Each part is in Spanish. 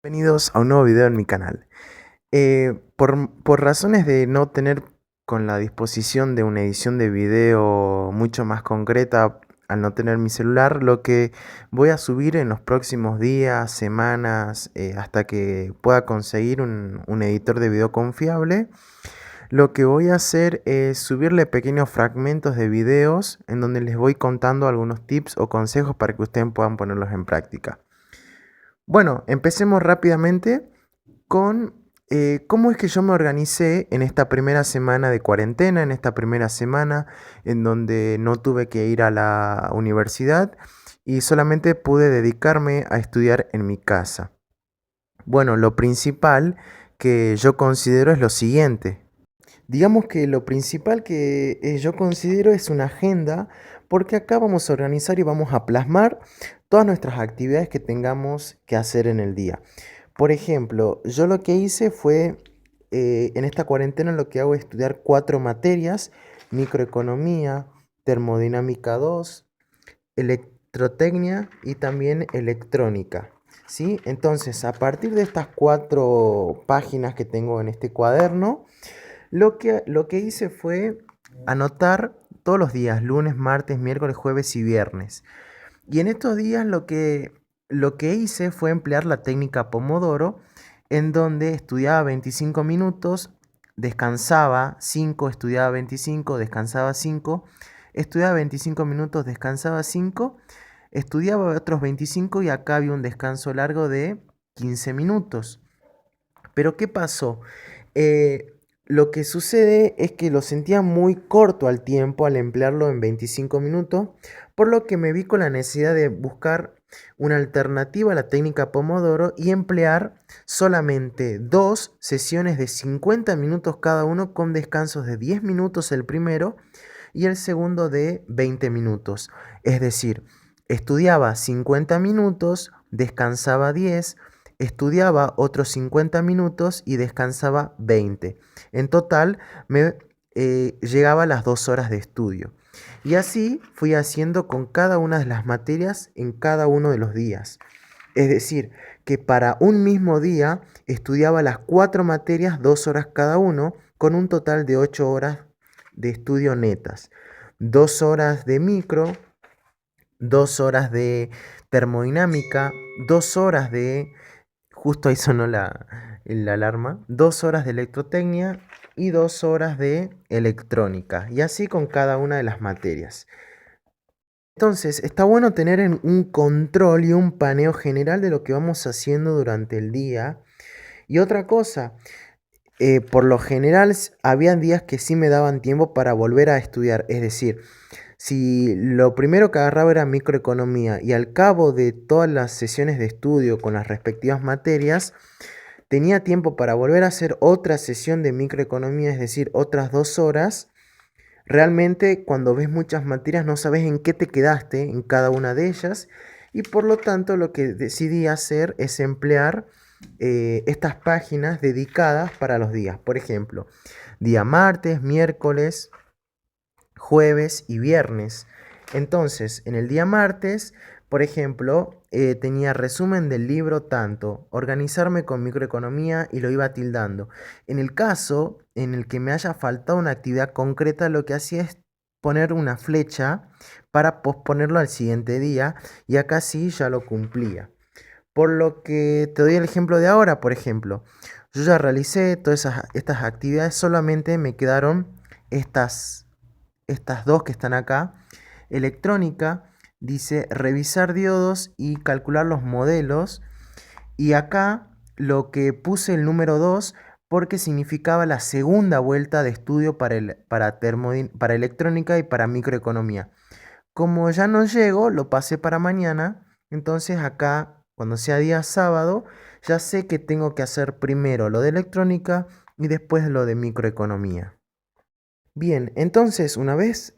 Bienvenidos a un nuevo video en mi canal. Por razones de no tener con la disposición de una edición de video mucho más concreta al no tener mi celular, lo que voy a subir en los próximos días, semanas, hasta que pueda conseguir un editor de video confiable, lo que voy a hacer es subirle pequeños fragmentos de videos en donde les voy contando algunos tips o consejos para que ustedes puedan ponerlos en práctica. Bueno, empecemos rápidamente con cómo es que yo me organicé en esta primera semana de cuarentena, en esta primera semana en donde no tuve que ir a la universidad y solamente pude dedicarme a estudiar en mi casa. Bueno, lo principal que yo considero es lo siguiente. Digamos que lo principal que yo considero es una agenda, porque acá vamos a organizar y vamos a plasmar todas nuestras actividades que tengamos que hacer en el día. Por ejemplo, yo lo que hice fue, en esta cuarentena lo que hago es estudiar 4 materias: microeconomía, termodinámica 2, electrotecnia y también electrónica. ¿Sí? Entonces, a partir de estas 4 páginas que tengo en este cuaderno, lo que hice fue anotar todos los días: lunes, martes, miércoles, jueves y viernes. Y en estos días lo que hice fue emplear la técnica Pomodoro, en donde estudiaba 25 minutos, descansaba 5, estudiaba 25, descansaba 5, estudiaba 25 minutos, descansaba 5, estudiaba otros 25 y acá había un descanso largo de 15 minutos. Pero ¿qué pasó? Lo que sucede es que lo sentía muy corto al tiempo al emplearlo en 25 minutos, por lo que me vi con la necesidad de buscar una alternativa a la técnica Pomodoro y emplear solamente 2 sesiones de 50 minutos cada uno, con descansos de 10 minutos el primero y el segundo de 20 minutos. Es decir, estudiaba 50 minutos, descansaba 10, estudiaba otros 50 minutos y descansaba 20. En total me llegaba a las 2 horas de estudio. Y así fui haciendo con cada una de las materias en cada uno de los días. Es decir, que para un mismo día estudiaba las 4 materias, 2 horas cada uno, con un total de 8 horas de estudio netas. 2 horas de micro, 2 horas de termodinámica, 2 horas de, justo ahí sonó la alarma, 2 horas de electrotecnia y 2 horas de electrónica. Y así con cada una de las materias. Entonces, está bueno tener un control y un paneo general de lo que vamos haciendo durante el día. Y otra cosa, por lo general habían días que sí me daban tiempo para volver a estudiar. Es decir, si lo primero que agarraba era microeconomía y al cabo de todas las sesiones de estudio con las respectivas materias, tenía tiempo para volver a hacer otra sesión de microeconomía, es decir, otras 2 horas. Realmente, cuando ves muchas materias no sabes en qué te quedaste en cada una de ellas, y por lo tanto lo que decidí hacer es emplear estas páginas dedicadas para los días. Por ejemplo, día martes, miércoles, jueves y viernes. Entonces, en el día martes, por ejemplo, tenía resumen del libro tanto, organizarme con microeconomía, y lo iba tildando. En el caso en el que me haya faltado una actividad concreta, lo que hacía es poner una flecha para posponerlo al siguiente día, y acá sí ya lo cumplía. Por lo que te doy el ejemplo de ahora. Por ejemplo, yo ya realicé todas estas actividades, solamente me quedaron estas dos que están acá. Electrónica dice revisar diodos y calcular los modelos. Y acá lo que puse el número 2 porque significaba la segunda vuelta de estudio para electrónica y para microeconomía. Como ya no llego, lo pasé para mañana. Entonces acá, cuando sea día sábado, ya sé que tengo que hacer primero lo de electrónica y después lo de microeconomía. Bien, entonces una vez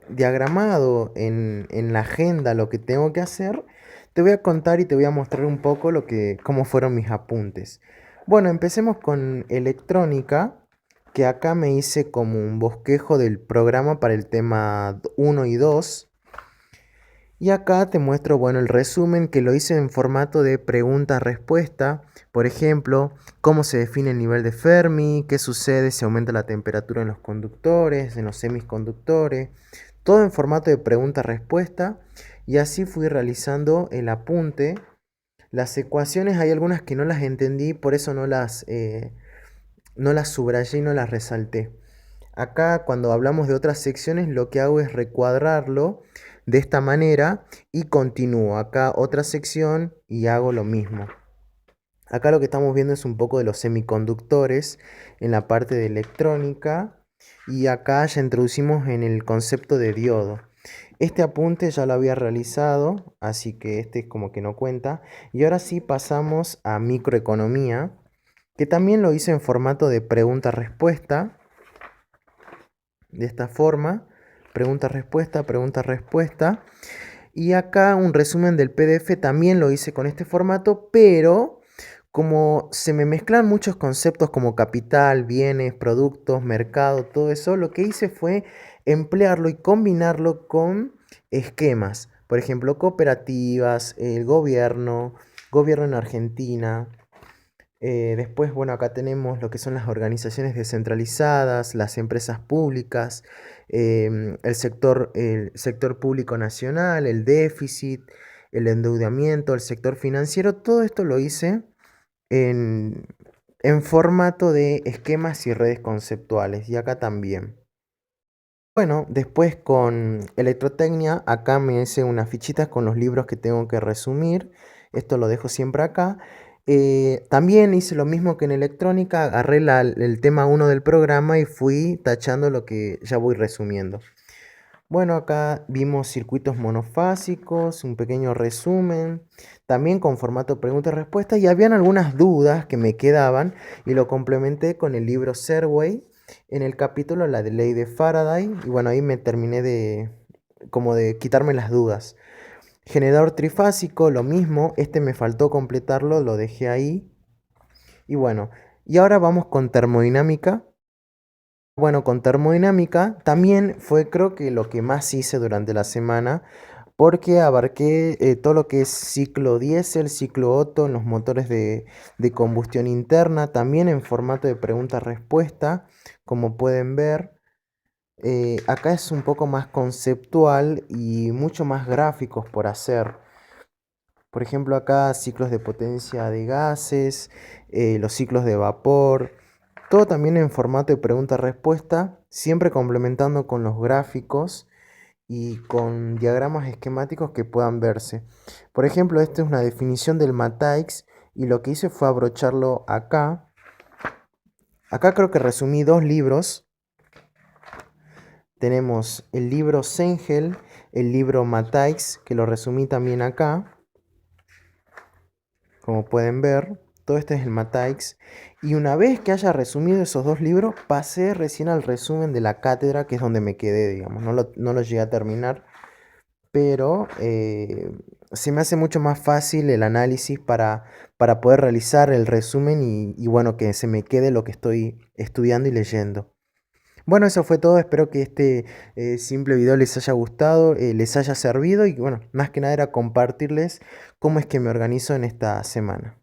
diagramado en la agenda lo que tengo que hacer, te voy a contar y te voy a mostrar un poco cómo fueron mis apuntes. Bueno, empecemos con electrónica, que acá me hice como un bosquejo del programa para el tema 1 y 2. Y acá te muestro, bueno, el resumen que lo hice en formato de pregunta-respuesta. Por ejemplo, cómo se define el nivel de Fermi, qué sucede si aumenta la temperatura en los conductores, en los semiconductores. Todo en formato de pregunta-respuesta. Y así fui realizando el apunte. Las ecuaciones hay algunas que no las entendí, por eso no las subrayé y no las resalté. Acá cuando hablamos de otras secciones lo que hago es recuadrarlo de esta manera y continúo. Acá otra sección y hago lo mismo. Acá lo que estamos viendo es un poco de los semiconductores en la parte de electrónica y acá ya introducimos en el concepto de diodo. Este apunte ya lo había realizado, así que este es como que no cuenta. Y ahora sí pasamos a microeconomía, que también lo hice en formato de pregunta-respuesta, de esta forma, pregunta-respuesta, pregunta-respuesta. Y acá un resumen del PDF también lo hice con este formato, pero como se me mezclan muchos conceptos como capital, bienes, productos, mercado, todo eso, lo que hice fue emplearlo y combinarlo con esquemas. Por ejemplo, cooperativas, el gobierno, gobierno en Argentina. Después, bueno, acá tenemos lo que son las organizaciones descentralizadas, las empresas públicas, el sector público nacional, el déficit, el endeudamiento, el sector financiero. Todo esto lo hice en, en formato de esquemas y redes conceptuales, y acá también. Bueno, después con electrotecnia, acá me hice unas fichitas con los libros que tengo que resumir. Esto lo dejo siempre acá. También hice lo mismo que en electrónica, agarré el tema uno del programa y fui tachando lo que ya voy resumiendo. Bueno, acá vimos circuitos monofásicos, un pequeño resumen, también con formato pregunta y respuesta, y habían algunas dudas que me quedaban y lo complementé con el libro Serway en el capítulo La de ley de Faraday, y bueno, ahí me terminé como de quitarme las dudas. Generador trifásico, lo mismo, este me faltó completarlo, lo dejé ahí. Y bueno, y ahora vamos con termodinámica. Bueno, con termodinámica también fue creo que lo que más hice durante la semana porque abarqué todo lo que es ciclo diésel, ciclo Otto en los motores de combustión interna, también en formato de pregunta-respuesta, como pueden ver. Acá es un poco más conceptual y mucho más gráficos por hacer. Por ejemplo, acá ciclos de potencia de gases, los ciclos de vapor, todo también en formato de pregunta-respuesta, siempre complementando con los gráficos y con diagramas esquemáticos que puedan verse. Por ejemplo, esta es una definición del Mateix y lo que hice fue abrocharlo acá. Acá creo que resumí dos libros. Tenemos el libro Sengel, el libro Mateix, que lo resumí también acá. Como pueden ver, todo este es el Mateix. Y una vez que haya resumido esos dos libros, pasé recién al resumen de la cátedra, que es donde me quedé, digamos. No lo llegué a terminar, pero se me hace mucho más fácil el análisis para poder realizar el resumen y bueno, que se me quede lo que estoy estudiando y leyendo. Bueno, eso fue todo. Espero que este simple video les haya gustado, les haya servido y bueno, más que nada era compartirles cómo es que me organizo en esta semana.